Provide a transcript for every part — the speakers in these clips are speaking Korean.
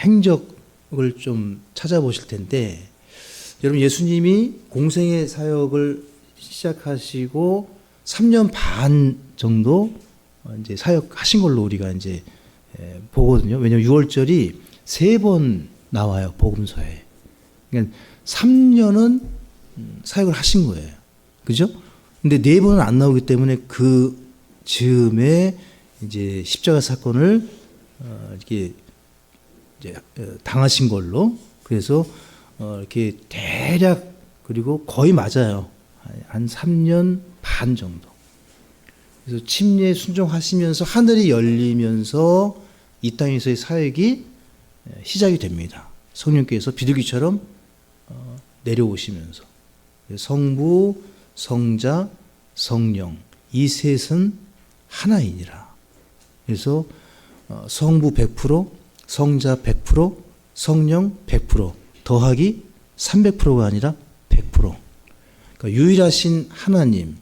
행적을 좀 찾아보실 텐데, 여러분 예수님이 공생의 사역을 시작하시고 3년 반 정도 이제 사역하신 걸로 우리가 이제 보거든요. 왜냐하면 6월절이 3번 나와요, 복음서에. 그러니까 3년은 사역을 하신 거예요. 그죠? 근데 4번은 안 나오기 때문에 그 즈음에 이제 십자가 사건을 이렇게 이제 당하신 걸로, 그래서 이렇게 대략, 그리고 거의 맞아요. 한 3년 반 정도. 그래서 침례에 순종하시면서 하늘이 열리면서 이 땅에서의 사역이 시작이 됩니다. 성령께서 비둘기처럼 내려오시면서 성부, 성자, 성령 이 셋은 하나이니라. 그래서 성부 100%, 성자 100%, 성령 100% 더하기 300%가 아니라 100%. 그러니까 유일하신 하나님,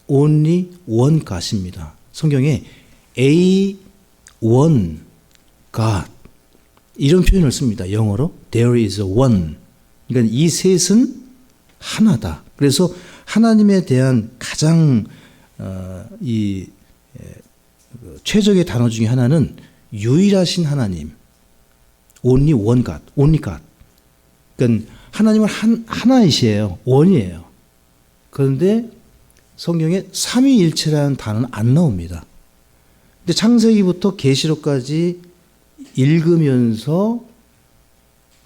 only one God입니다. 성경에 A one God 이런 표현을 씁니다. 영어로 there is one. 그러니까 이 셋은 하나다. 그래서 하나님에 대한 가장 최적의 단어 중에 하나는 유일하신 하나님, only one God, only God. 그러니까 하나님은 하나이시에요, 원이에요. 그런데 성경에 삼위일체라는 단어는 안 나옵니다. 근데 창세기부터 계시록까지 읽으면서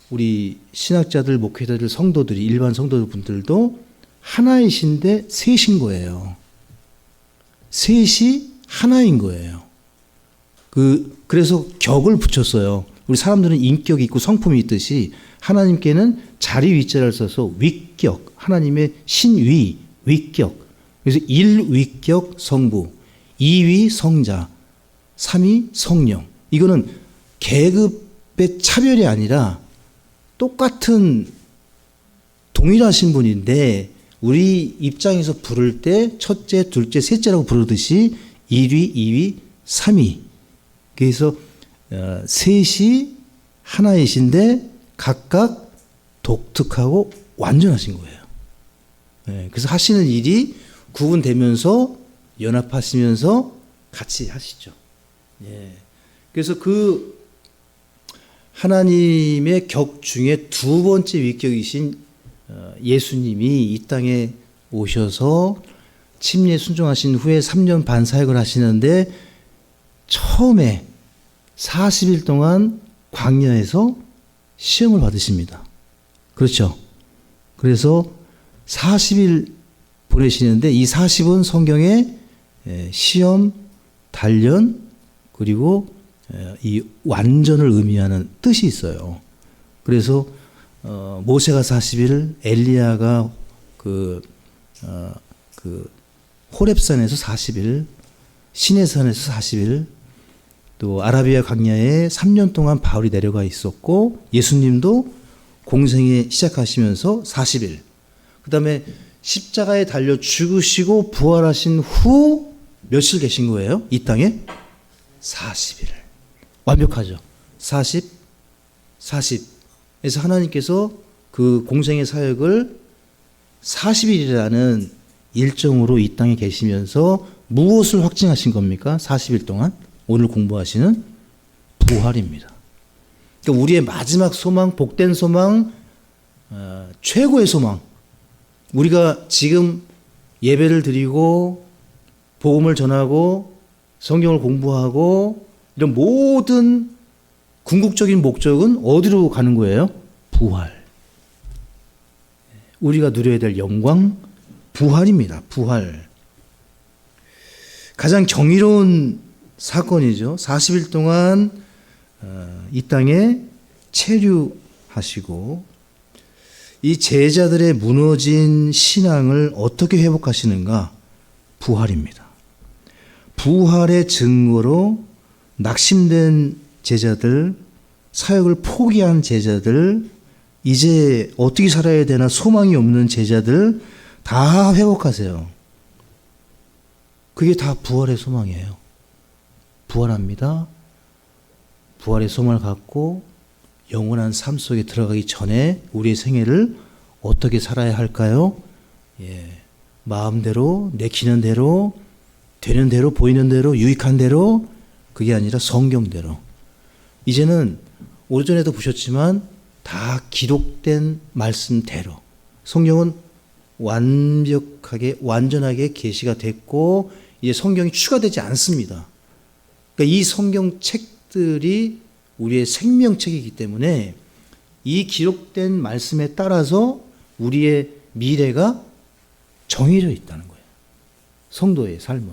우리 신학자들, 목회자들, 성도들이, 일반 성도분들도 하나이신데 셋인 거예요. 셋이 하나인 거예요. 그래서 격을 붙였어요. 우리 사람들은 인격이 있고 성품이 있듯이 하나님께는 자리 위자를 써서 위격, 하나님의 신위, 위격. 그래서 1위격 성부, 2위 성자, 3위 성령. 이거는 계급의 차별이 아니라 똑같은 동일하신 분인데 우리 입장에서 부를 때 첫째, 둘째, 셋째라고 부르듯이 1위, 2위, 3위. 그래서 셋이 하나이신데 각각 독특하고 완전하신 거예요. 그래서 하시는 일이 구분되면서 연합하시면서 같이 하시죠. 그래서 그 하나님의 격 중에 두 번째 위격이신 예수님이 이 땅에 오셔서 침례에 순종하신 후에 3년 반 사역을 하시는데 처음에 40일 동안 광야에서 시험을 받으십니다. 그렇죠? 그래서 40일 보내시는데 이 40은 성경에 시험, 단련, 그리고 이 완전을 의미하는 뜻이 있어요. 그래서 모세가 40일, 엘리야가 호렙산에서 40일, 시내산에서 40일, 또 아라비아 광야에 3년 동안 바울이 내려가 있었고 예수님도 공생에 시작하시면서 40일, 그 다음에 십자가에 달려 죽으시고 부활하신 후 며칠 계신 거예요? 이 땅에? 40일. 완벽하죠? 40, 40. 그래서 하나님께서 그 공생의 사역을 40일이라는 일정으로 이 땅에 계시면서 무엇을 확증하신 겁니까? 40일 동안 오늘 공부하시는 부활입니다. 그러니까 우리의 마지막 소망, 복된 소망, 최고의 소망. 우리가 지금 예배를 드리고 복음을 전하고 성경을 공부하고 이런 모든 궁극적인 목적은 어디로 가는 거예요? 부활. 우리가 누려야 될 영광, 부활입니다. 부활. 가장 경이로운 사건이죠. 40일 동안 이 땅에 체류하시고 이 제자들의 무너진 신앙을 어떻게 회복하시는가? 부활입니다. 부활의 증거로 낙심된 제자들, 사역을 포기한 제자들, 이제 어떻게 살아야 되나 소망이 없는 제자들 다 회복하세요. 그게 다 부활의 소망이에요. 부활합니다. 부활의 소망을 갖고 영원한 삶 속에 들어가기 전에 우리의 생애를 어떻게 살아야 할까요? 마음대로, 내키는 대로, 되는 대로, 보이는 대로, 유익한 대로, 그게 아니라 성경대로. 이제는 오전에도 보셨지만 다 기록된 말씀대로. 성경은 완벽하게, 완전하게 계시가 됐고 이제 성경이 추가되지 않습니다. 그러니까 이 성경 책들이 우리의 생명책이기 때문에 이 기록된 말씀에 따라서 우리의 미래가 정해져 있다는 거예요. 성도의 삶은.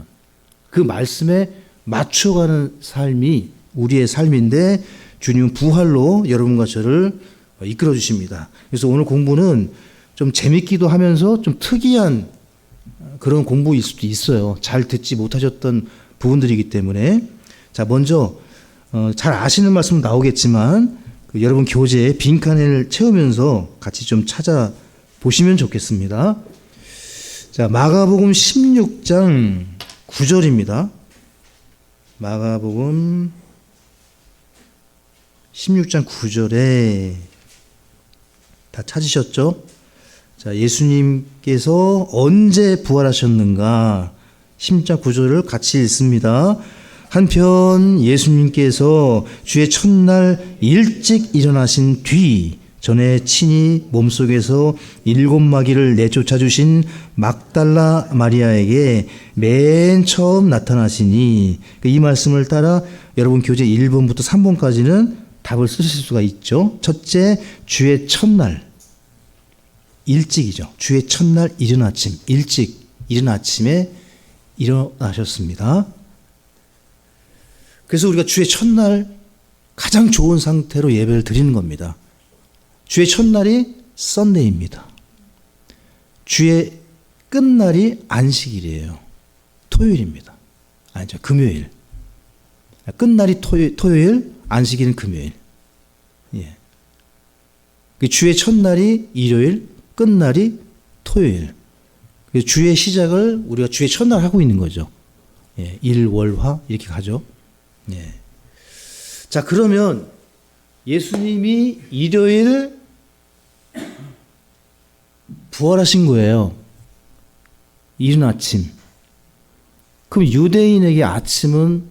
그 말씀에 맞춰가는 삶이 우리의 삶인데 주님은 부활로 여러분과 저를 이끌어 주십니다. 그래서 오늘 공부는 좀 재밌기도 하면서 좀 특이한 그런 공부일 수도 있어요. 잘 듣지 못하셨던 부분들이기 때문에. 자, 먼저 잘 아시는 말씀은 나오겠지만 여러분 교재에 빈칸을 채우면서 같이 좀 찾아보시면 좋겠습니다. 자, 마가복음 16장 9절입니다. 마가복음 16장 9절에 다 찾으셨죠? 자, 예수님께서 언제 부활하셨는가? 16장 9절을 같이 읽습니다. 한편 예수님께서 주의 첫날 일찍 일어나신 뒤 전에 친히 몸속에서 7마귀를 내쫓아 주신 막달라 마리아에게 맨 처음 나타나시니, 이 말씀을 따라 여러분 교재 1번부터 3번까지는 답을 쓰실 수가 있죠. 첫째, 주의 첫날 일찍이죠. 주의 첫날 이른 아침, 일찍 이른 아침에 일어나셨습니다. 그래서 우리가 주의 첫날 가장 좋은 상태로 예배를 드리는 겁니다. 주의 첫날이 썬데이입니다. 주의 끝날이 안식일이에요. 토요일입니다. 아니죠, 금요일. 끝날이 토요일, 안식일은 금요일. 주의 첫날이 일요일, 끝날이 토요일. 주의 시작을 우리가 주의 첫날 하고 있는 거죠. 일, 월, 화 이렇게 가죠. 자, 그러면 예수님이 일요일 부활하신 거예요. 이른 아침. 그럼 유대인에게 아침은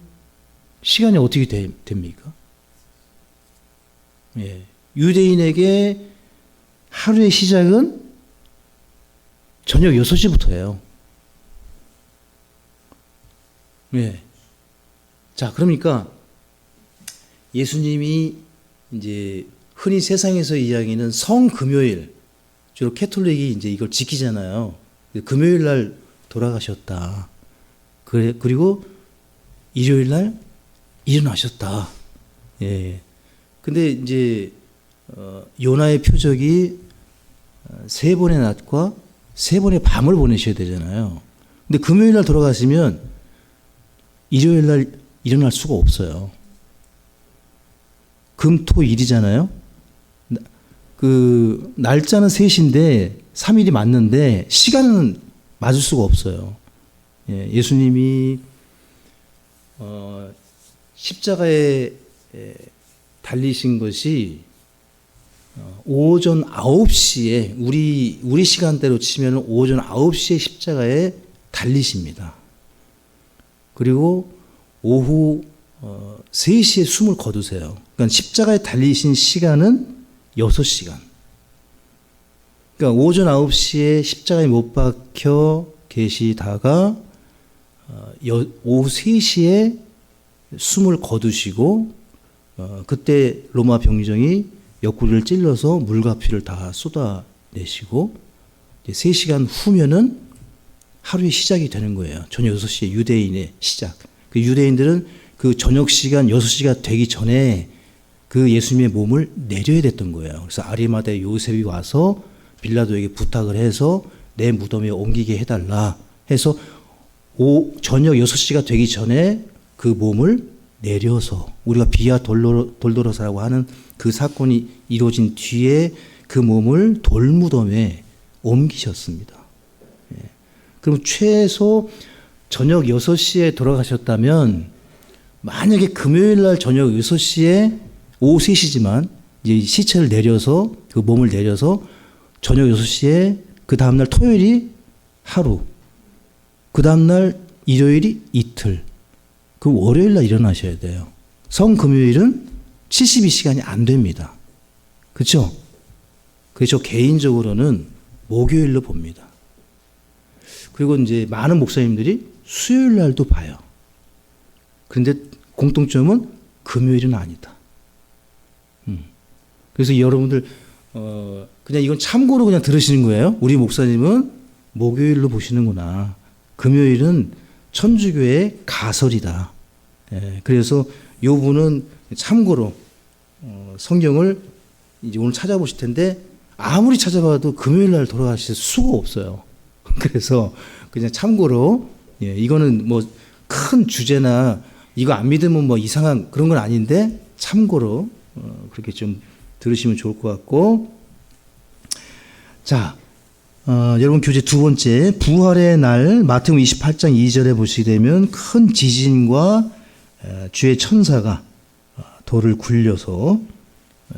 시간이 어떻게 됩니까? 유대인에게 하루의 시작은 저녁 6시부터예요. 자, 그러니까 예수님이 이제 흔히 세상에서 이야기하는 성금요일, 주로 캐톨릭이 이제 이걸 지키잖아요. 금요일 날 돌아가셨다. 그리고 일요일 날 일어나셨다. 근데 이제 요나의 표적이 3번의 낮과 3번의 밤을 보내셔야 되잖아요. 근데 금요일 날 돌아가시면 일요일 날 일어날 수가 없어요. 금, 토, 일이잖아요. 그 날짜는 3시인데 3일이 맞는데 시간은 맞을 수가 없어요. 예수님이 십자가에 달리신 것이 오전 9시에 우리 시간대로 치면 오전 9시에 십자가에 달리십니다. 그리고 오후 3시에 숨을 거두세요. 그러니까 십자가에 달리신 시간은 6시간. 그러니까 오전 9시에 십자가에 못 박혀 계시다가 오후 3시에 숨을 거두시고 그때 로마 병정이 옆구리를 찔러서 물과 피를 다 쏟아내시고 3시간 후면은 하루의 시작이 되는 거예요. 저녁 6시에 유대인의 시작. 그 유대인들은 그 저녁 시간 6시가 되기 전에 그 예수님의 몸을 내려야 됐던 거예요. 그래서 아리마다의 요셉이 와서 빌라도에게 부탁을 해서 내 무덤에 옮기게 해달라 해서 저녁 6시가 되기 전에 그 몸을 내려서 우리가 비아 돌도로사라고 하는 그 사건이 이루어진 뒤에 그 몸을 돌무덤에 옮기셨습니다. 그럼 최소 저녁 6시에 돌아가셨다면 만약에 금요일 날 저녁 6시에 오후 3시지만 이제 시체를 내려서 그 몸을 내려서 저녁 6시에 그 다음날 토요일이 하루, 그 다음날 일요일이 이틀, 그 월요일날 일어나셔야 돼요. 성금요일은 72시간이 안 됩니다. 그렇죠? 그래서 개인적으로는 목요일로 봅니다. 그리고 이제 많은 목사님들이 수요일 날도 봐요. 그런데 공통점은 금요일은 아니다. 그래서 여러분들 그냥 이건 참고로 그냥 들으시는 거예요. 우리 목사님은 목요일로 보시는구나. 금요일은 천주교의 가설이다. 예, 그래서 이 부분은 참고로 성경을 이제 오늘 찾아보실 텐데 아무리 찾아봐도 금요일 날 돌아가실 수가 없어요. 그래서 그냥 참고로, 예, 이거는 뭐 큰 주제나 이거 안 믿으면 뭐 이상한 그런 건 아닌데 참고로 그렇게 좀 들으시면 좋을 것 같고. 자, 여러분 교재 두 번째, 부활의 날, 마태복음 28장 2절에 보시게 되면 큰 지진과 주의 천사가 돌을 굴려서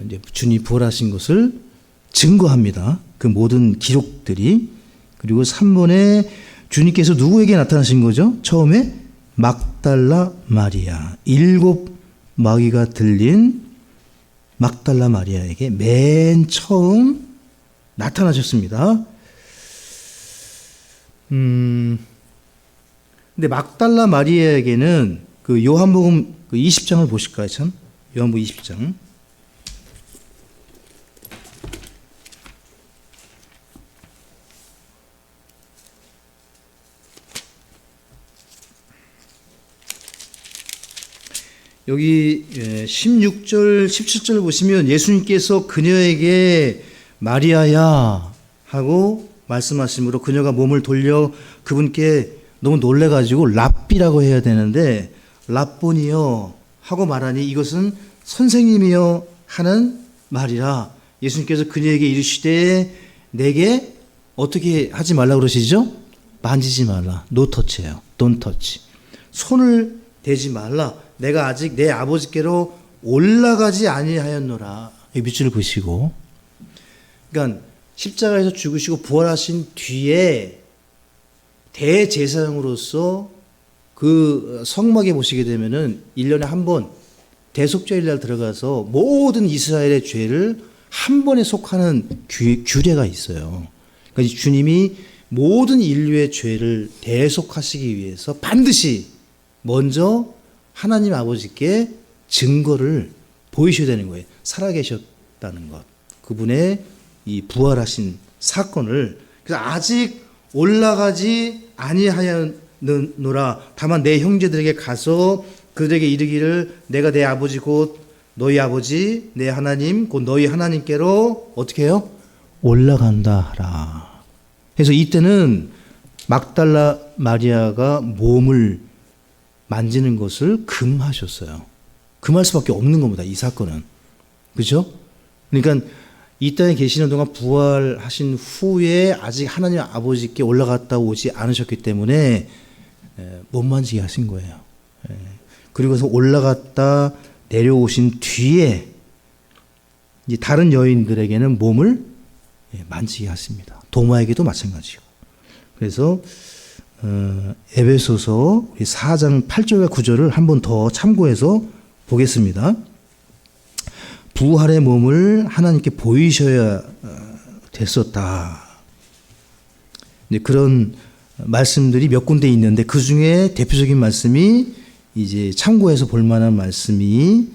이제 주님 부활하신 것을 증거합니다. 그 모든 기록들이. 그리고 3번에 주님께서 누구에게 나타나신 거죠? 처음에 막달라 마리아, 7 마귀가 들린 막달라 마리아에게 맨 처음 나타나셨습니다. 근데 막달라 마리아에게는 그 요한복음 그 20장을 보실까요? 참 요한복음 20장. 여기 16절, 17절 보시면 예수님께서 그녀에게 마리아야 하고 말씀하심으로 그녀가 몸을 돌려 그분께 너무 놀래가지고 랍비라고 해야 되는데 랍보니여 하고 말하니 이것은 선생님이여 하는 말이라. 예수님께서 그녀에게 이르시되 내게 어떻게 하지 말라 그러시죠? 만지지 말라. No touch예요. Don't touch. 손을 대지 말라. 내가 아직 내 아버지께로 올라가지 아니하였노라. 밑줄을 그시고, 그러니까 십자가에서 죽으시고 부활하신 뒤에 대제사장으로서 그 성막에 보시게 되면은 1년에 한 번 대속죄일 날 들어가서 모든 이스라엘의 죄를 한 번에 속하는 규례가 있어요. 그러니까 주님이 모든 인류의 죄를 대속하시기 위해서 반드시 먼저 하나님 아버지께 증거를 보이셔야 되는 거예요. 살아계셨다는 것. 그분의 이 부활하신 사건을. 그래서 아직 올라가지 아니하였노라. 다만 내 형제들에게 가서 그들에게 이르기를 내가 내 아버지 곧 너희 아버지 내 하나님 곧 너희 하나님께로 어떻게 해요? 올라간다 하라. 그래서 이때는 막달라 마리아가 몸을 만지는 것을 금하셨어요. 금할 수밖에 없는 겁니다. 이 사건은. 그렇죠? 그러니까 이 땅에 계시는 동안 부활하신 후에 아직 하나님 아버지께 올라갔다 오지 않으셨기 때문에 못 만지게 하신 거예요. 그리고서 올라갔다 내려오신 뒤에 이제 다른 여인들에게는 몸을 만지게 하십니다. 도마에게도 마찬가지고. 그래서 에베소서 4장 8절과 9절을 한 번 더 참고해서 보겠습니다. 부활의 몸을 하나님께 보이셔야 됐었다. 그런 말씀들이 몇 군데 있는데 그 중에 대표적인 말씀이 이제 참고해서 볼 만한 말씀이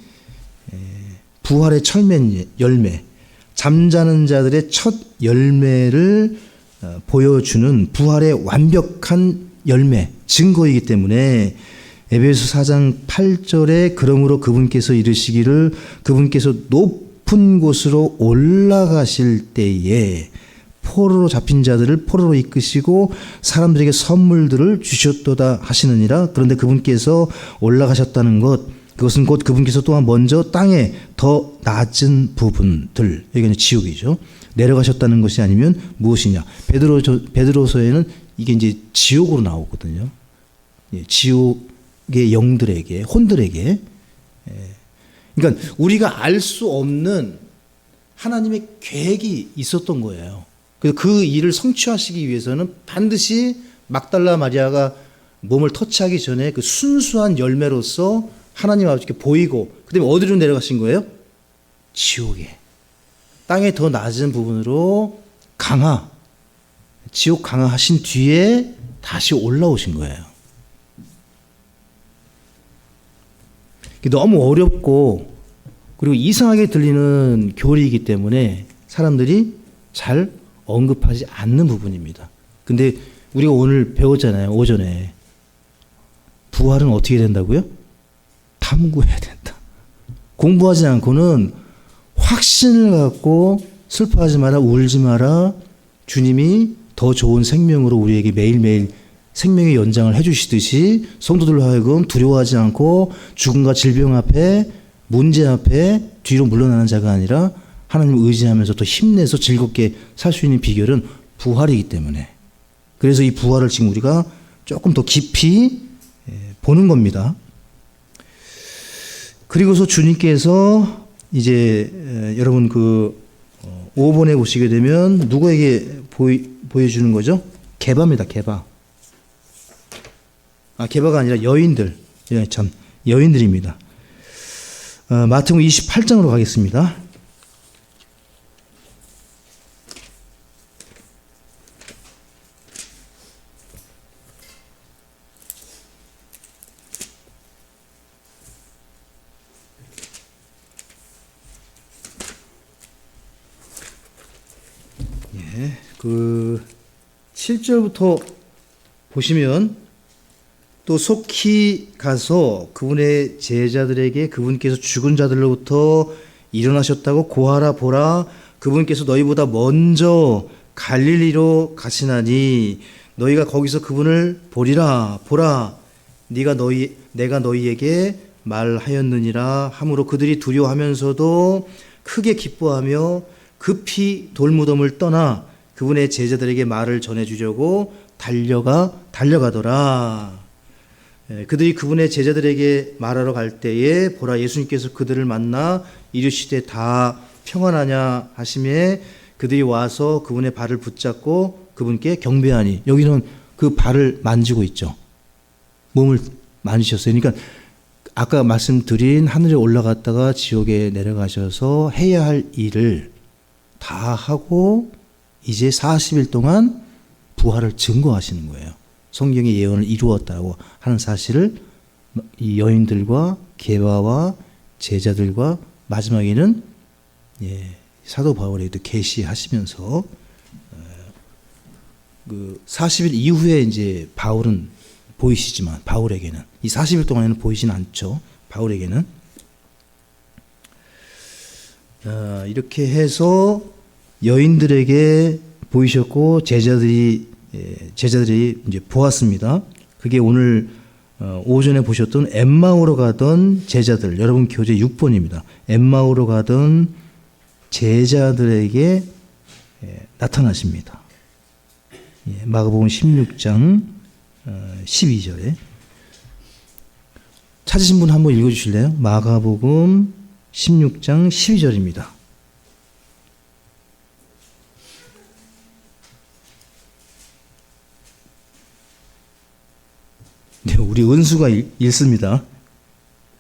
부활의 철맨 열매, 잠자는 자들의 첫 열매를 보여주는 부활의 완벽한 열매, 증거이기 때문에 에베소 4장 8절에 그러므로 그분께서 이르시기를 그분께서 높은 곳으로 올라가실 때에 포로로 잡힌 자들을 포로로 이끄시고 사람들에게 선물들을 주셨도다 하시느니라. 그런데 그분께서 올라가셨다는 것, 그것은 곧 그분께서 또한 먼저 땅에 더 낮은 부분들, 여기는 지옥이죠. 내려가셨다는 것이 아니면 무엇이냐. 베드로서에는 이게 이제 지옥으로 나오거든요. 지옥의 영들에게, 혼들에게. 그러니까 우리가 알 수 없는 하나님의 계획이 있었던 거예요. 그래서 그 일을 성취하시기 위해서는 반드시 막달라 마리아가 몸을 터치하기 전에 그 순수한 열매로서 하나님 아버지께 보이고, 그 다음에 어디로 내려가신 거예요? 지옥에. 땅의 더 낮은 부분으로 지옥 강화하신 뒤에 다시 올라오신 거예요. 너무 어렵고 그리고 이상하게 들리는 교리이기 때문에 사람들이 잘 언급하지 않는 부분입니다. 근데 우리가 오늘 배웠잖아요. 오전에. 부활은 어떻게 된다고요? 탐구해야 된다. 공부하지 않고는 확신을 갖고 슬퍼하지 마라, 울지 마라. 주님이 더 좋은 생명으로 우리에게 매일매일 생명의 연장을 해주시듯이 성도들로 하여금 두려워하지 않고 죽음과 질병 앞에, 문제 앞에 뒤로 물러나는 자가 아니라 하나님을 의지하면서 더 힘내서 즐겁게 살 수 있는 비결은 부활이기 때문에, 그래서 이 부활을 지금 우리가 조금 더 깊이 보는 겁니다. 그리고서 주님께서 이제 여러분 그 5번에 보시게 되면 누구에게 보여주는 거죠? 게바입니다. 게바. 게바가 아니라 여인들. 여인들입니다. 마태복음 28장으로 가겠습니다. 그 7절부터 보시면 또 속히 가서 그분의 제자들에게 그분께서 죽은 자들로부터 일어나셨다고 고하라. 보라, 그분께서 너희보다 먼저 갈릴리로 가시나니 너희가 거기서 그분을 보리라. 보라, 내가 너희에게 말하였느니라 하므로 그들이 두려워하면서도 크게 기뻐하며 급히 돌무덤을 떠나 그분의 제자들에게 말을 전해주려고 달려가더라. 그들이 그분의 제자들에게 말하러 갈 때에 보라, 예수님께서 그들을 만나 이르시되 다 평안하냐 하시매 그들이 와서 그분의 발을 붙잡고 그분께 경배하니. 여기는 그 발을 만지고 있죠. 몸을 만지셨어요. 그러니까 아까 말씀드린 하늘에 올라갔다가 지옥에 내려가셔서 해야 할 일을 다 하고 이제 40일 동안 부활을 증거하시는 거예요. 성경의 예언을 이루었다고 하는 사실을 이 여인들과 게바와 제자들과 마지막에는 사도 바울에도 계시하시면서 그 40일 이후에 이제 바울은 보이시지만 바울에게는 이 40일 동안에는 보이진 않죠. 바울에게는 이렇게 해서 여인들에게 보이셨고 제자들이 이제 보았습니다. 그게 오늘 오전에 보셨던 엠마오로 가던 제자들, 여러분 교재 6번입니다. 엠마오로 가던 제자들에게 나타나십니다. 마가복음 16장 12절에 찾으신 분 한번 읽어주실래요? 마가복음 16장 12절입니다. 네, 우리 은수가 읽습니다.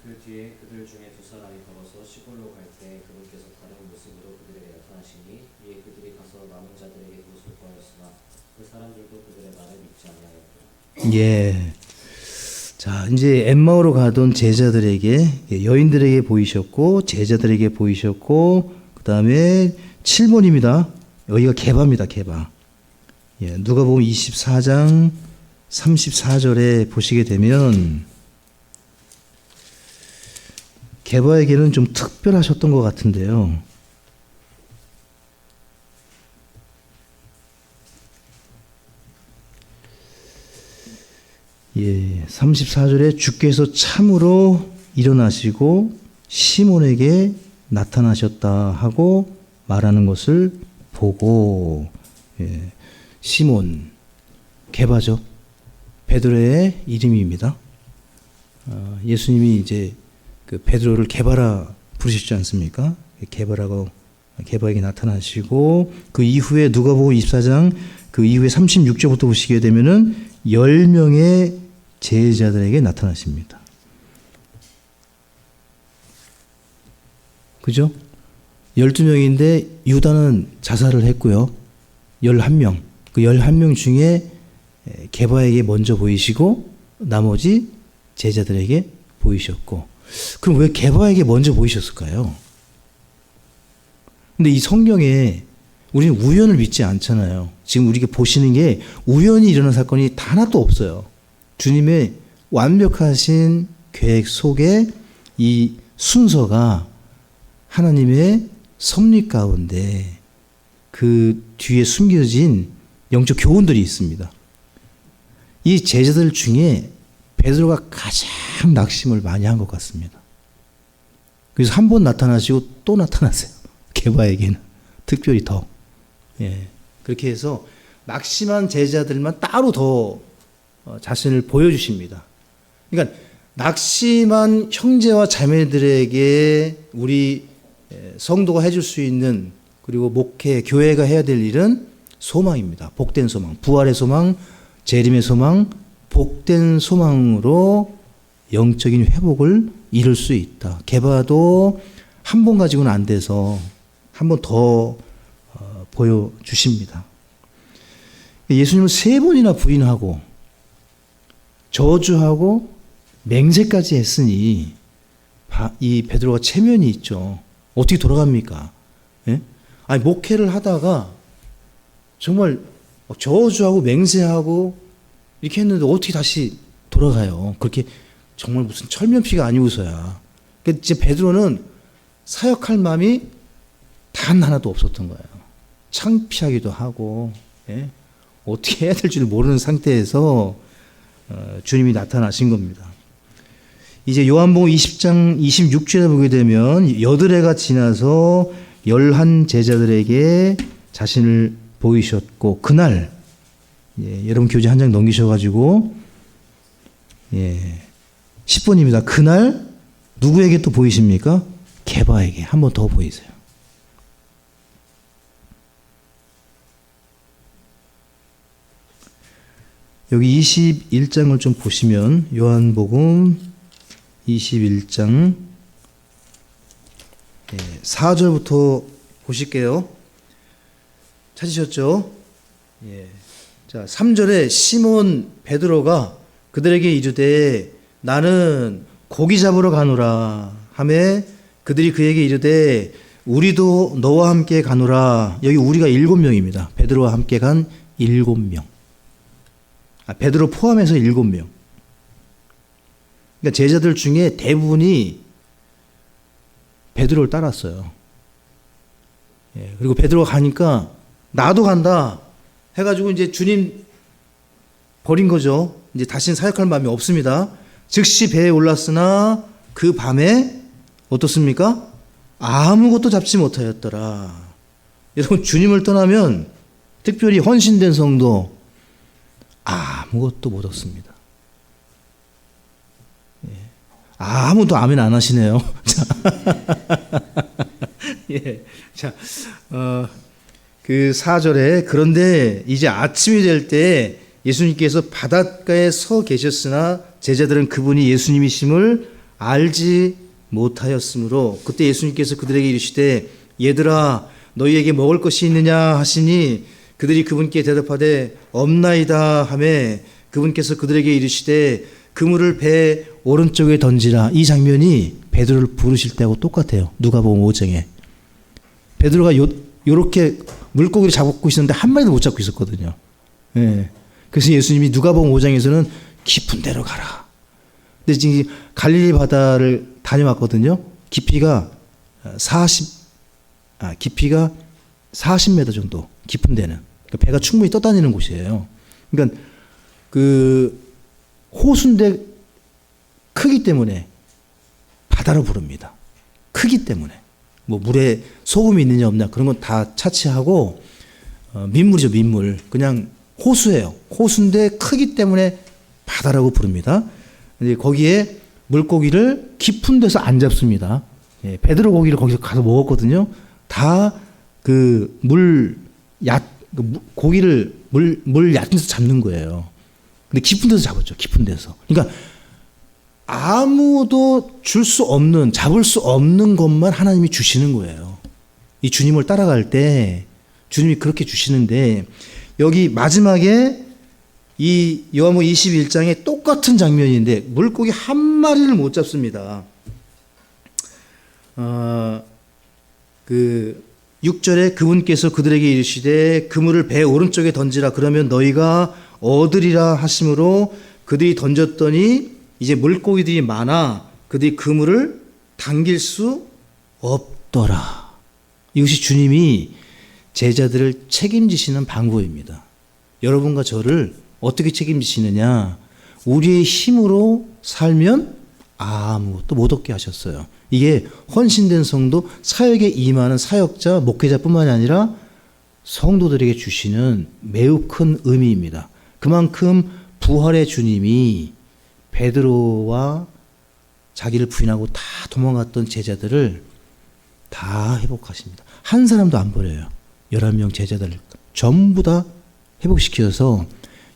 그 뒤에 그들 중에 두 사람이 걸어서 시골로 갈 때 그분께서 다른 모습으로 그들에게 나타나시니 이에 그들이 가서 남은 자들에게 그것을 보였으나 그 사람들도 그들의 말을 믿지 아니하였더라. 예. 자, 이제 엠마오로 가던 제자들에게, 여인들에게 보이셨고 제자들에게 보이셨고, 그 다음에 7번입니다. 여기가 게바입니다. 게바. 누가복음 24장 34절에 보시게 되면 게바에게는 좀 특별하셨던 것 같은데요. 예, 34절에 주께서 참으로 일어나시고 시몬에게 나타나셨다 하고 말하는 것을 보고, 시몬, 게바죠. 베드로의 이름입니다. 예수님이 이제 그 베드로를 게바라 부르셨지 않습니까? 게바라고 게바에게 나타나시고 그 이후에 누가복음 24장 그 이후에 36절부터 보시게 되면은 10명의 제자들에게 나타나십니다. 그죠? 12명인데 유다는 자살을 했고요. 11명. 그 11명 중에 게바에게 먼저 보이시고 나머지 제자들에게 보이셨고, 그럼 왜 게바에게 먼저 보이셨을까요? 근데 이 성경에 우리는 우연을 믿지 않잖아요. 지금 우리가 보시는 게 우연히 일어난 사건이 하나도 없어요. 주님의 완벽하신 계획 속에 이 순서가 하나님의 섭리 가운데 그 뒤에 숨겨진 영적 교훈들이 있습니다. 이 제자들 중에 베드로가 가장 낙심을 많이 한 것 같습니다. 그래서 한 번 나타나시고 또 나타나세요. 게바에게는 특별히 더. 예. 그렇게 해서 낙심한 제자들만 따로 더 자신을 보여주십니다. 그러니까 낙심한 형제와 자매들에게 우리 성도가 해줄 수 있는, 그리고 목회, 교회가 해야 될 일은 소망입니다. 복된 소망, 부활의 소망, 재림의 소망, 복된 소망으로 영적인 회복을 이룰 수 있다. 게바도 한 번 가지고는 안 돼서 한 번 더 보여주십니다. 예수님을 3번이나 부인하고 저주하고 맹세까지 했으니 이 베드로가 체면이 있죠. 어떻게 돌아갑니까? 예? 아니, 목회를 하다가 정말 저주하고 맹세하고 이렇게 했는데 어떻게 다시 돌아가요? 그렇게 정말 무슨 철면피가 아니고서야. 그러니까 이제 베드로는 사역할 마음이 단 하나도 없었던 거예요. 창피하기도 하고, 예? 어떻게 해야 될지를 모르는 상태에서 주님이 나타나신 겁니다. 이제 요한복음 20장 26절에 보게 되면 여드레가 지나서 11 제자들에게 자신을 보이셨고, 그날, 예, 여러분 교재 한 장 넘기셔가지고, 예, 10번입니다. 그날 누구에게 또 보이십니까? 게바에게 한 번 더 보이세요. 여기 21장을 좀 보시면 요한복음 21장 4절부터 보실게요. 찾으셨죠? 예. 자, 3절에 시몬 베드로가 그들에게 이르되 나는 고기 잡으러 가노라 하매 그들이 그에게 이르되 우리도 너와 함께 가노라. 여기 우리가 7명입니다. 베드로와 함께 간 7명. 베드로 포함해서 7명. 그러니까 제자들 중에 대부분이 베드로를 따랐어요. 예, 그리고 베드로가 가니까 나도 간다 해가지고 이제 주님 버린 거죠. 이제 다시는 사역할 마음이 없습니다. 즉시 배에 올랐으나 그 밤에 어떻습니까? 아무것도 잡지 못하였더라. 여러분, 주님을 떠나면 특별히 헌신된 성도 아무것도 못 얻습니다. 예. 아무도 아멘 안 하시네요. 예. 자, 그 4절에 그런데 이제 아침이 될 때 예수님께서 바닷가에 서 계셨으나 제자들은 그분이 예수님이심을 알지 못하였으므로 그때 예수님께서 그들에게 이르시되 얘들아 너희에게 먹을 것이 있느냐 하시니 그들이 그분께 대답하되 없나이다 하매 그분께서 그들에게 이르시되 그물을 배 오른쪽에 던지라. 이 장면이 베드로를 부르실 때하고 똑같아요. 누가복음 5장에 베드로가 요렇게 물고기를 잡고 있었는데 한 마리도 못 잡고 있었거든요. 예. 그래서 예수님이 누가복음 5장에서는 깊은 데로 가라. 근데 지금 갈릴리 바다를 다녀왔거든요. 깊이가 40m 정도 깊은 데는. 그러니까 배가 충분히 떠다니는 곳이에요. 그러니까 그 호수인데 크기 때문에 바다로 부릅니다. 크기 때문에. 뭐 물에 소금이 있느냐 없느냐 그런 건 다 차치하고 민물이죠, 민물. 그냥 호수예요. 호수인데 크기 때문에 바다라고 부릅니다. 근데 거기에 물고기를 깊은 데서 안 잡습니다. 예, 베드로 고기를 거기서 가서 먹었거든요. 다 고기를 물 얕은 데서 잡는 거예요. 근데 깊은 데서 잡았죠. 깊은 데서. 그러니까 아무도 잡을 수 없는 것만 하나님이 주시는 거예요. 이 주님을 따라갈 때 주님이 그렇게 주시는데, 여기 마지막에 이 요한복음 21장에 똑같은 장면인데 물고기 한 마리를 못 잡습니다. 6절에 그분께서 그들에게 이르시되 그물을 배 오른쪽에 던지라, 그러면 너희가 얻으리라 하심으로 그들이 던졌더니 이제 물고기들이 많아 그들이 그물을 당길 수 없더라. 이것이 주님이 제자들을 책임지시는 방법입니다. 여러분과 저를 어떻게 책임지시느냐? 우리의 힘으로 살면 아무것도 못 얻게 하셨어요. 이게 헌신된 성도, 사역에 임하는 사역자, 목회자뿐만이 아니라 성도들에게 주시는 매우 큰 의미입니다. 그만큼 부활의 주님이 베드로와 자기를 부인하고 다 도망갔던 제자들을 다 회복하십니다. 한 사람도 안 버려요. 11명 제자들을 전부 다 회복시켜서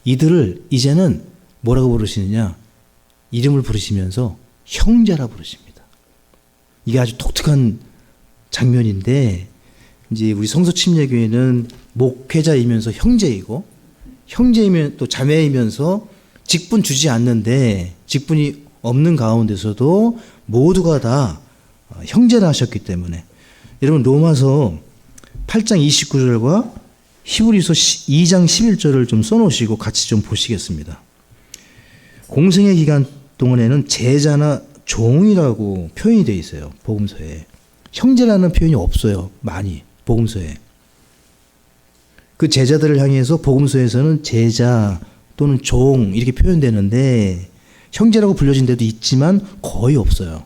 이들을 이제는 뭐라고 부르시느냐? 이름을 부르시면서 형제라 부르십니다. 이게 아주 독특한 장면인데, 이제 우리 성서침례교회는 목회자이면서 형제이고, 형제이면 또 자매이면서 직분 주지 않는데, 직분이 없는 가운데서도 모두가 다 형제라 하셨기 때문에, 여러분 로마서 8장 29절과 히브리서 2장 11절을 좀 써놓으시고 같이 좀 보시겠습니다. 공생의 기간 동안에는 제자나 종이라고 표현이 되어 있어요. 복음서에. 형제라는 표현이 없어요. 많이 복음서에. 그 제자들을 향해서 복음서에서는 제자 또는 종 이렇게 표현되는데, 형제라고 불려진 데도 있지만 거의 없어요.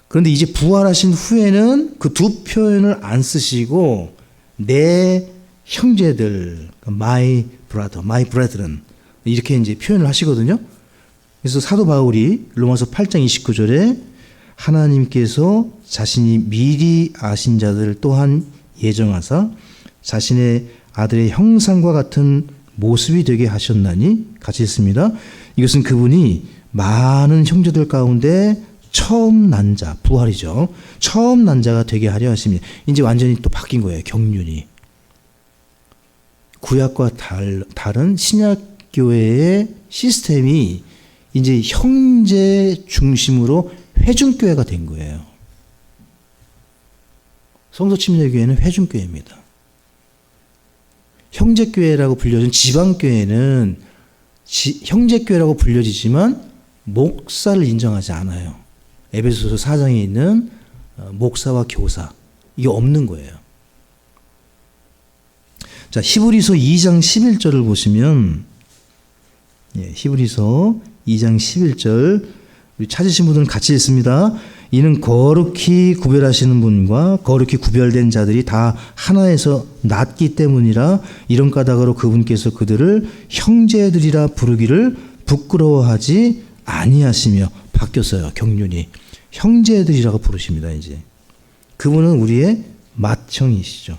그런데 이제 부활하신 후에는 그 두 표현을 안 쓰시고 내 형제들, my brother, my brethren 이렇게 이제 표현을 하시거든요. 그래서 사도 바울이 로마서 8장 29절에 하나님께서 자신이 미리 아신 자들 또한 예정하사 자신의 아들의 형상과 같은 모습이 되게 하셨나니 같이 했습니다. 이것은 그분이 많은 형제들 가운데 처음 난 자, 부활이죠. 처음 난 자가 되게 하려 하십니다. 이제 완전히 또 바뀐 거예요. 경륜이. 구약과 다른 신약교회의 시스템이 이제 형제 중심으로 회중교회가 된 거예요. 성서침례교회는 회중교회입니다. 형제교회라고 불려진 지방교회는 형제교회라고 불려지지만 목사를 인정하지 않아요. 에베소서 4장에 있는 목사와 교사, 이게 없는 거예요. 자, 히브리서 2장 11절을 보시면, 히브리서 2장 11절 우리 찾으신 분들은 같이 읽습니다. 이는 거룩히 구별하시는 분과 거룩히 구별된 자들이 다 하나에서 났기 때문이라 이런 까닭으로 그분께서 그들을 형제들이라 부르기를 부끄러워하지 아니하시며, 바뀌었어요. 경륜이. 형제들이라고 부르십니다. 이제 그분은 우리의 맏형이시죠.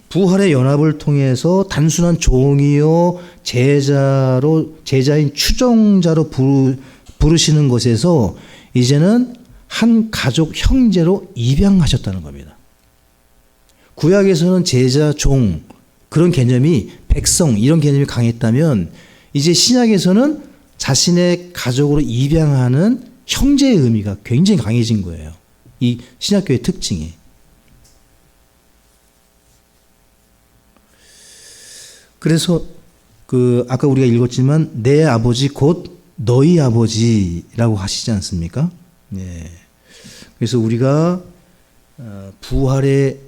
부활의 연합을 통해서 단순한 종이요 제자인 추종자로 부르시는 것에서 이제는 한 가족 형제로 입양하셨다는 겁니다. 구약에서는 제자, 종 그런 개념이, 백성 이런 개념이 강했다면, 이제 신약에서는 자신의 가족으로 입양하는 형제의 의미가 굉장히 강해진 거예요. 이 신약교의 특징이. 그래서 아까 우리가 읽었지만 내 아버지 곧 너희 아버지라고 하시지 않습니까? 그래서 우리가 부활의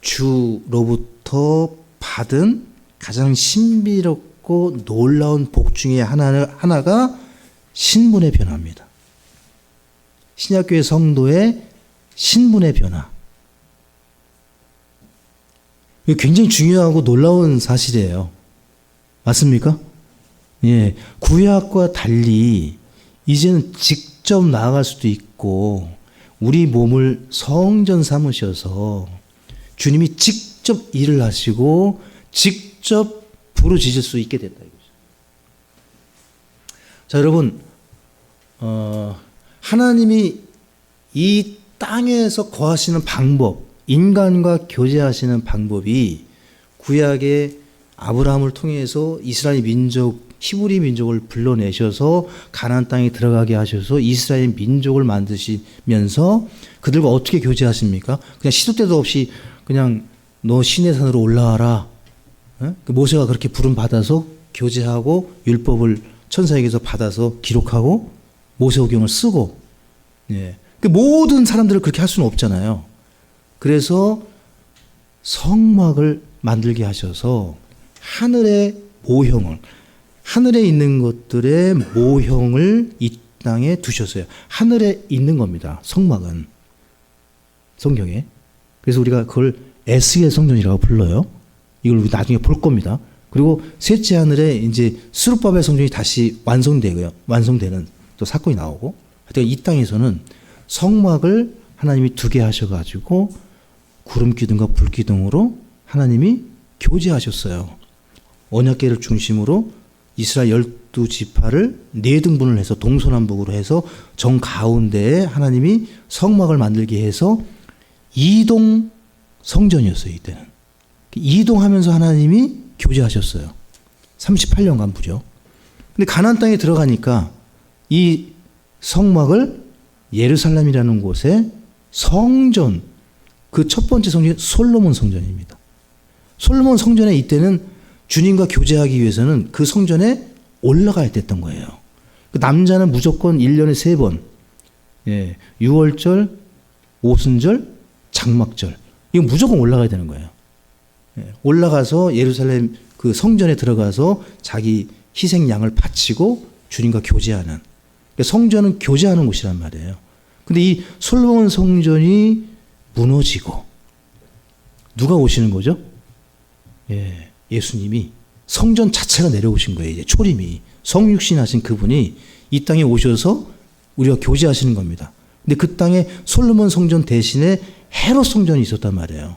주로부터 받은 가장 신비롭고 놀라운 복 중에 하나가 신분의 변화입니다. 신약교회 성도의 신분의 변화. 이게 굉장히 중요하고 놀라운 사실이에요. 맞습니까? 구약과 달리 이제는 직접 나아갈 수도 있고, 우리 몸을 성전 삼으셔서 주님이 직접 일을 하시고 직접 부르짖을 수 있게 됐다 이거죠. 자, 여러분, 하나님이 이 땅에서 거하시는 방법, 인간과 교제하시는 방법이 구약의 아브라함을 통해서 이스라엘 민족, 히브리 민족을 불러내셔서 가나안 땅에 들어가게 하셔서 이스라엘 민족을 만드시면서 그들과 어떻게 교제하십니까? 그냥 시도 때도 없이 그냥 너 시내산으로 올라와라. 그 모세가 그렇게 부름 받아서 교제하고 율법을 천사에게서 받아서 기록하고 모세오경을 쓰고, 예. 그 모든 사람들을 그렇게 할 수는 없잖아요. 그래서 성막을 만들게 하셔서 하늘의 모형을, 하늘에 있는 것들의 모형을 이 땅에 두셨어요. 하늘에 있는 겁니다. 성막은. 성경에. 그래서 우리가 그걸 에스겔 성전이라고 불러요. 이걸 우리 나중에 볼 겁니다. 그리고 셋째 하늘에 이제 스룹바벨 성전이 다시 완성되는 또 사건이 나오고, 하여튼 이 땅에서는 성막을 하나님이 두게 하셔가지고 구름 기둥과 불 기둥으로 하나님이 교제하셨어요. 언약궤를 중심으로 이스라엘 12지파를 4등분을 해서 동서남북으로 해서 정 가운데에 하나님이 성막을 만들게 해서 이동 성전이었어요. 이때는 이동하면서 하나님이 교제하셨어요. 38년간 부죠. 근데 가나안 땅에 들어가니까 이 성막을 예루살렘이라는 곳에 성전, 그 첫 번째 성전이 솔로몬 성전입니다. 솔로몬 성전에 이때는 주님과 교제하기 위해서는 그 성전에 올라가야 됐던 거예요. 그 남자는 무조건 1년에 3번, 예, 유월절, 오순절, 장막절, 이거 무조건 올라가야 되는 거예요. 예, 올라가서 예루살렘 그 성전에 들어가서 자기 희생양을 바치고 주님과 교제하는, 그러니까 성전은 교제하는 곳이란 말이에요. 근데 이 솔로몬 성전이 무너지고 누가 오시는 거죠? 예, 예수님이 성전 자체가 내려오신 거예요. 이제 초림이 성육신 하신 그분이 이 땅에 오셔서 우리가 교제하시는 겁니다. 근데 그 땅에 솔로몬 성전 대신에 헤롯 성전이 있었단 말이에요.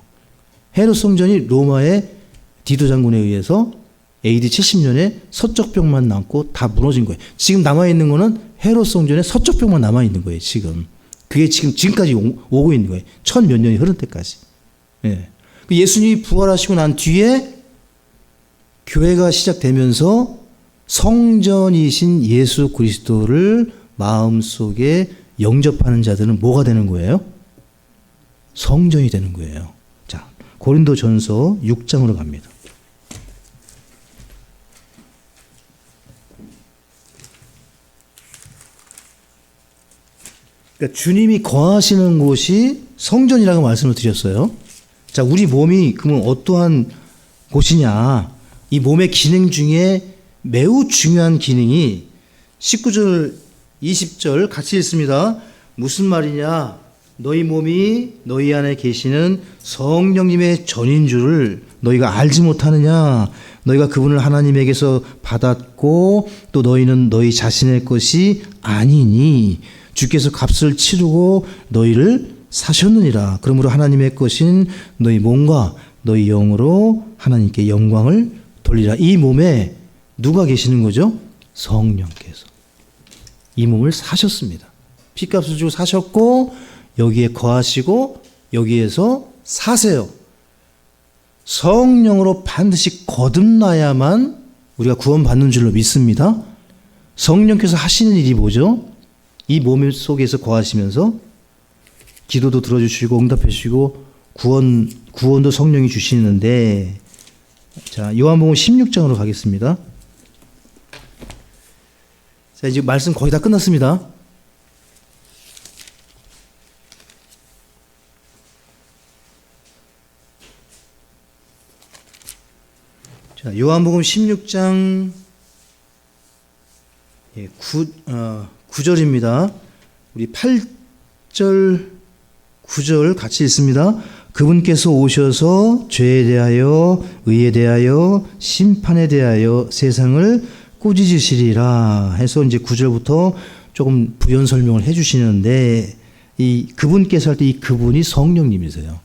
헤롯 성전이 로마의 디도 장군에 의해서 AD 70년에 서쪽 벽만 남고 다 무너진 거예요. 지금 남아있는 거는 헤롯 성전의 서쪽 벽만 남아있는 거예요. 지금 그게 지금까지 오고 있는 거예요. 1000몇 년이 흐른 때까지. 예. 예수님이 부활하시고 난 뒤에 교회가 시작되면서 성전이신 예수 그리스도를 마음속에 영접하는 자들은 뭐가 되는 거예요? 성전이 되는 거예요. 자, 고린도전서 6장으로 갑니다. 그러니까 주님이 거하시는 곳이 성전이라고 말씀을 드렸어요. 자, 우리 몸이 그러면 어떠한 곳이냐? 이 몸의 기능 중에 매우 중요한 기능이 19절, 20절 같이 읽습니다. 무슨 말이냐? 너희 몸이 너희 안에 계시는 성령님의 전인 줄을 너희가 알지 못하느냐? 너희가 그분을 하나님에게서 받았고 또 너희는 너희 자신의 것이 아니니 주께서 값을 치르고 너희를 사셨느니라. 그러므로 하나님의 것인 너희 몸과 너희 영으로 하나님께 영광을 돌리라. 이 몸에 누가 계시는 거죠? 성령께서. 이 몸을 사셨습니다. 피값을 주고 사셨고 여기에 거하시고 여기에서 사세요. 성령으로 반드시 거듭나야만 우리가 구원받는 줄로 믿습니다. 성령께서 하시는 일이 뭐죠? 이 몸 속에서 거하시면서 기도도 들어주시고 응답해 주시고 구원도 성령이 주시는데, 자, 요한복음 16장으로 가겠습니다. 자, 이제 말씀 거의 다 끝났습니다. 자, 요한복음 16장 9절입니다. 우리 8절, 9절 같이 읽습니다. 그분께서 오셔서 죄에 대하여, 의에 대하여, 심판에 대하여 세상을 꾸짖으시리라 해서 이제 9절부터 조금 부연 설명을 해 주시는데, 이 그분께서 할 때 이 그분이 성령님이세요.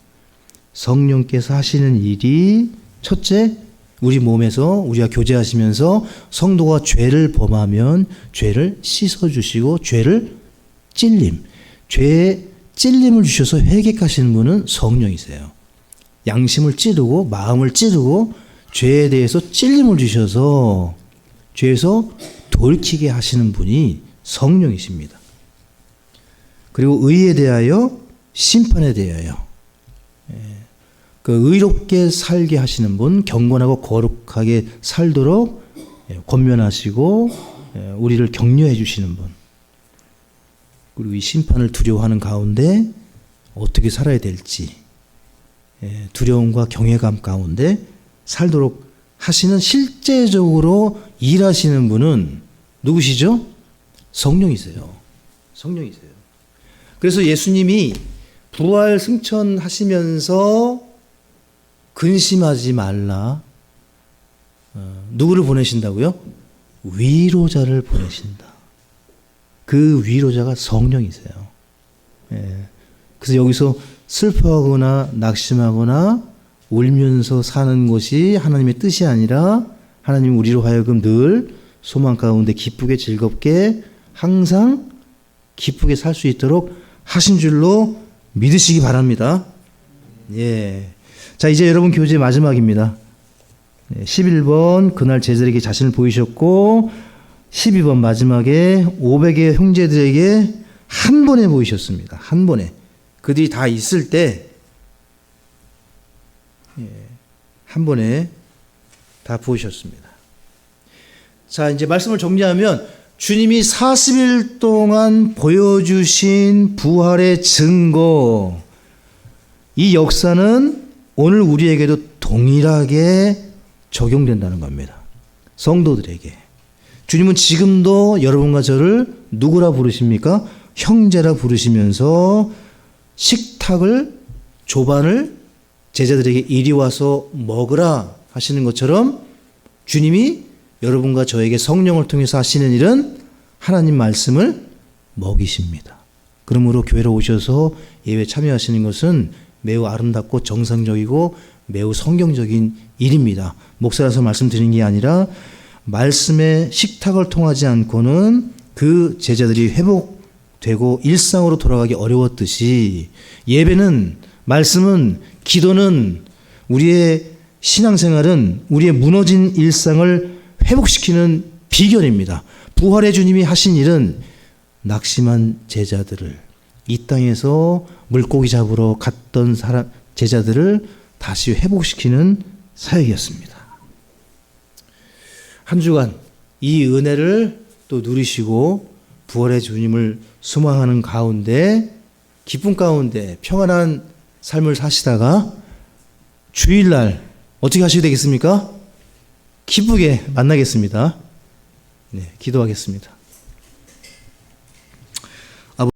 성령께서 하시는 일이 첫째, 우리 몸에서 우리가 교제하시면서 성도가 죄를 범하면 죄를 씻어주시고 죄를 죄의 찔림을 주셔서 회개하시는 분은 성령이세요. 양심을 찌르고 마음을 찌르고 죄에 대해서 찔림을 주셔서 죄에서 돌이키게 하시는 분이 성령이십니다. 그리고 의에 대하여 심판에 대하여 그 의롭게 살게 하시는 분, 경건하고 거룩하게 살도록 권면하시고 우리를 격려해 주시는 분, 그리고 이 심판을 두려워하는 가운데 어떻게 살아야 될지 두려움과 경외감 가운데 살도록 하시는 실제적으로 일하시는 분은 누구시죠? 성령이세요. 성령이세요. 그래서 예수님이 부활 승천하시면서 근심하지 말라. 누구를 보내신다고요? 위로자를 보내신다. 그 위로자가 성령이세요. 그래서 여기서 슬퍼하거나 낙심하거나 울면서 사는 것이 하나님의 뜻이 아니라 하나님 우리로 하여금 늘 소망 가운데 기쁘게 즐겁게 항상 기쁘게 살 수 있도록 하신 줄로 믿으시기 바랍니다. 예. 자, 이제 여러분 교재 마지막입니다. 11번 그날 제자들에게 자신을 보이셨고 12번 마지막에 500의 형제들에게 한 번에 보이셨습니다. 한 번에. 그들이 다 있을 때 한 번에 다 보이셨습니다. 자, 이제 말씀을 정리하면 주님이 40일 동안 보여주신 부활의 증거, 이 역사는 오늘 우리에게도 동일하게 적용된다는 겁니다. 성도들에게. 주님은 지금도 여러분과 저를 누구라 부르십니까? 형제라 부르시면서 식탁을, 조반을 제자들에게 이리 와서 먹으라 하시는 것처럼 주님이 여러분과 저에게 성령을 통해서 하시는 일은 하나님 말씀을 먹이십니다. 그러므로 교회로 오셔서 예배 참여하시는 것은 매우 아름답고 정상적이고 매우 성경적인 일입니다. 목사라서 말씀드리는 게 아니라 말씀의 식탁을 통하지 않고는 그 제자들이 회복되고 일상으로 돌아가기 어려웠듯이 예배는, 말씀은, 기도는, 우리의 신앙생활은 우리의 무너진 일상을 회복시키는 비결입니다. 부활의 주님이 하신 일은 낙심한 제자들을, 이 땅에서 물고기 잡으러 갔던 제자들을 다시 회복시키는 사역이었습니다. 한 주간 이 은혜를 또 누리시고 부활의 주님을 소망하는 가운데, 기쁨 가운데 평안한 삶을 사시다가 주일날 어떻게 하셔야 되겠습니까? 기쁘게 만나겠습니다. 네, 기도하겠습니다.